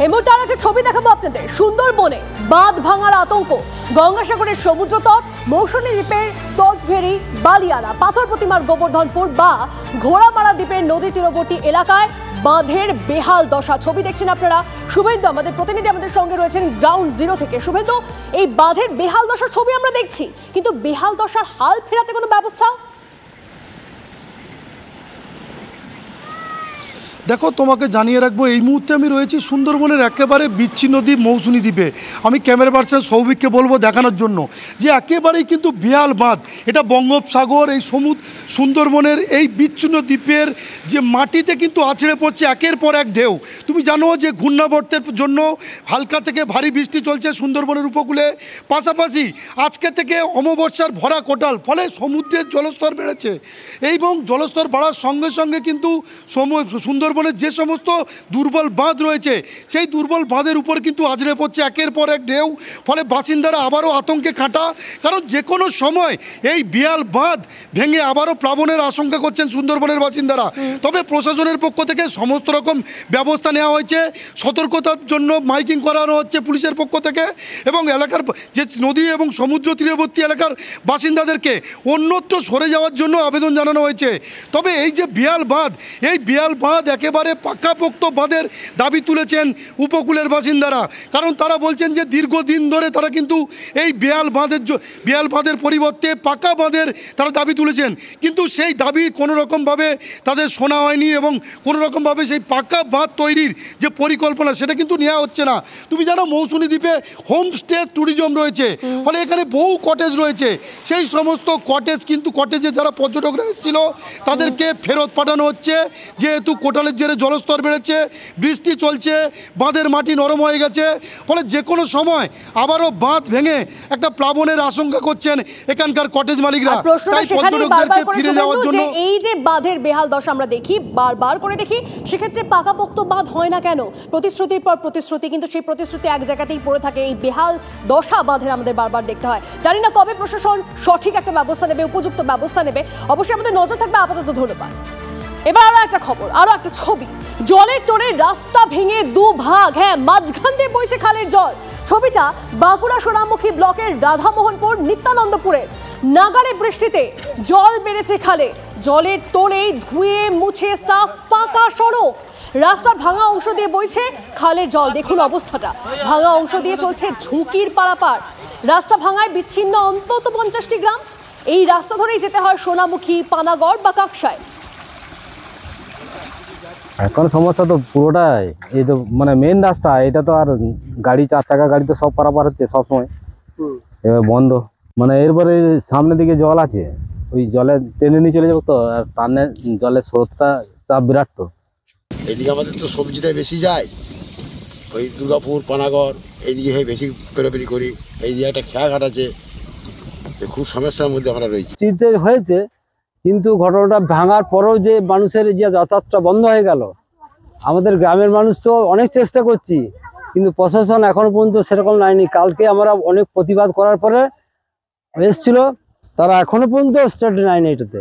এই মুহূর্তে আর একটা ছবি দেখাবো আপনাদের। সুন্দরবনে বাঁধ ভাঙার আতঙ্ক, গঙ্গাসাগরের সমুদ্রতট, মৌসুমী দ্বীপের সল্টভেরি, বালিয়ারা, পাথর প্রতিমার গোবর্ধনপুর বা ঘোড়ামারা দ্বীপের নদী তীরবর্তী এলাকায় বাঁধের বেহাল দশা। ছবি দেখছেন আপনারা। শুভেন্দু আমাদের প্রতিনিধি আমাদের সঙ্গে রয়েছেন গ্রাউন্ড জিরো থেকে। শুভেন্দু, এই বাঁধের বেহাল দশার ছবি আমরা দেখছি, কিন্তু বেহাল দশার হাল ফেরাতে কোনো ব্যবস্থা? দেখো, তোমাকে জানিয়ে রাখবো, এই মুহূর্তে আমি রয়েছি সুন্দরবনের একেবারে বিচ্ছিন্ন দ্বীপ মৌসুমী দ্বীপে। আমি ক্যামেরা পার্সন সৌভিককে বলবো দেখানোর জন্য যে একেবারেই কিন্তু বিহাল বাঁধ। এটা বঙ্গোপসাগর, এই সুন্দরবনের এই বিচ্ছিন্ন দ্বীপের যে মাটিতে কিন্তু আছড়ে পড়ছে একের পর এক ঢেউ। তুমি জানো যে ঘূর্ণাবর্তের জন্য হালকা থেকে ভারী বৃষ্টি চলছে সুন্দরবনের উপকূলে, পাশাপাশি আজকে থেকে অমাবস্যার ভরা কোটাল, ফলে সমুদ্রের জলস্তর বেড়েছে। এবং জলস্তর বাড়ার সঙ্গে সঙ্গে কিন্তু সুন্দরবনের যে সমস্ত দুর্বল বাঁধ রয়েছে সেই দুর্বল বাঁধের উপর কিন্তু আছড়ে পড়ছে একের পর এক ঢেউ। ফলে বাসিন্দারা আবারও আতঙ্কে কাটা, কারণ যে কোনো সময় এই বিহাল বাঁধ ভেঙে আবারও প্লাবনের আশঙ্কা করছেন সুন্দরবনের বাসিন্দারা। তবে প্রশাসনের পক্ষ থেকে সমস্ত রকম ব্যবস্থা নেওয়া হয়েছে, সতর্কতার জন্য মাইকিং করানো হচ্ছে পুলিশের পক্ষ থেকে, এবং এলাকার যে নদী এবং সমুদ্র তীরবর্তী এলাকার বাসিন্দাদেরকে অন্যত্র সরে যাওয়ার জন্য আবেদন জানানো হয়েছে। তবে এই যে বিহাল বাঁধ, এই বিহাল বাঁধ একেবারে পাকাপোক্ত বাঁধের দাবি তুলেছেন উপকূলের বাসিন্দারা, কারণ তারা বলছেন যে দীর্ঘদিন ধরে তারা কিন্তু এই বিহাল বাঁধের পরিবর্তে পাকা বাঁধের তারা দাবি তুলেছেন, কিন্তু সেই দাবি কোনো রকমভাবে তাদের শোনা হয়নি এবং কোনো রকমভাবে সেই পাকা বাঁধ তৈরির যে পরিকল্পনা সেটা কিন্তু নেওয়া হচ্ছে না। তুমি জানো মৌসুমী দ্বীপে হোমস্টে ট্যুরিজম রয়েছে, ফলে এখানে বহু কটেজ রয়েছে। সেই সমস্ত কটেজ কিন্তু কটেজে যারা পর্যটকরা এসেছিল তাদেরকে ফেরত পাঠানো হচ্ছে, যেহেতু কোটালের জেরে জলস্তর বেড়েছে, বৃষ্টি চলছে, বাঁধের মাটি নরম হয়ে গেছে, ফলে যে কোনো সময় আবারও বাঁধ ভেঙে একটা প্লাবনের আশঙ্কা করছেন এখানকার কটেজ মালিকরা। তাই পর্যটকদেরকে ফিরে যাওয়ার জন্য এই যে বাঁধের বেহাল দশা আমরা দেখি, বারবার করে দেখি, সেক্ষেত্রে পাকাপোক্ত বাঁধ হয় না কেন? প্রতিশ্রুতির পর প্রতিশ্রুতি, কিন্তু সেই প্রতিশ্রুতি এক জায়গাতেই পড়ে থাকে। এই বেহাল দশা বাঁধের আমাদের বারবার দেখতে হয়। জানি না কবে প্রশাসন সঠিক একটা ব্যবস্থা নেবে, উপযুক্ত ব্যবস্থা নেবে। অবশ্যই আমাদের নজর থাকবে। আপাতত ধন্যবাদ। এবার আরো একটা খবর, আরো একটা ছবি। জলের তোড়ে রাস্তা ভেঙে দুভাগ, মাঝখান দিয়ে বইছে খালের জল। ছবিটা বাঁকুড়া সোনামুখী ব্লকের রাধামোহনপুর নিত্যানন্দপুরের। নাগারে বৃষ্টিতে জল বেড়েছে খালে, জলের তোড়েই ধুয়ে মুছে সাফ পাকা সড়ক। রাস্তার ভাঙা অংশ দিয়ে বইছে খালের জল। দেখুন অবস্থাটা, ভাঙা অংশ দিয়ে চলছে ঝুঁকির পারাপার। রাস্তা ভাঙায় বিচ্ছিন্ন অন্তত 50টি গ্রাম। এই রাস্তা ধরেই যেতে হয় সোনামুখী, পানাগড় বা কাকসায়। এখন সমস্যা তো পুরোটাই এই তো মানে মেন রাস্তা, এটা তো আর গাড়ি, 4 চাকা গাড়ি তো সব পারাপার হচ্ছে সবসময়, এবার বন্ধ। মানে এরপরে সামনের দিকে জল আছে, ওই জলে টেনে নিয়ে চলে যাবো তো, আর টানে জলের স্রোতটা চাপ বিরাট। তো এইদিকে আমাদের তো সবজিটাই বেশি যায়, ওই দুর্গাপুর, পানাগড় এইদিকে বেশি পেরোপেরি করি। এইদিকে একটা খেয়াঘাট আছে, খুব সমস্যার মধ্যে আমরা রয়েছি। চিন্তা হয়েছে, কিন্তু ঘটনাটা ভাঙার পরেও যে মানুষের যে যাতায়াতটা বন্ধ হয়ে গেল, আমাদের গ্রামের মানুষ তো অনেক চেষ্টা করছি, কিন্তু প্রশাসন এখনো পর্যন্ত সেরকম নেয়নি। কালকে আমরা অনেক প্রতিবাদ করার পরে এসেছিল, তারা এখনো পর্যন্ত স্টেপ নেয়নি এটাতে।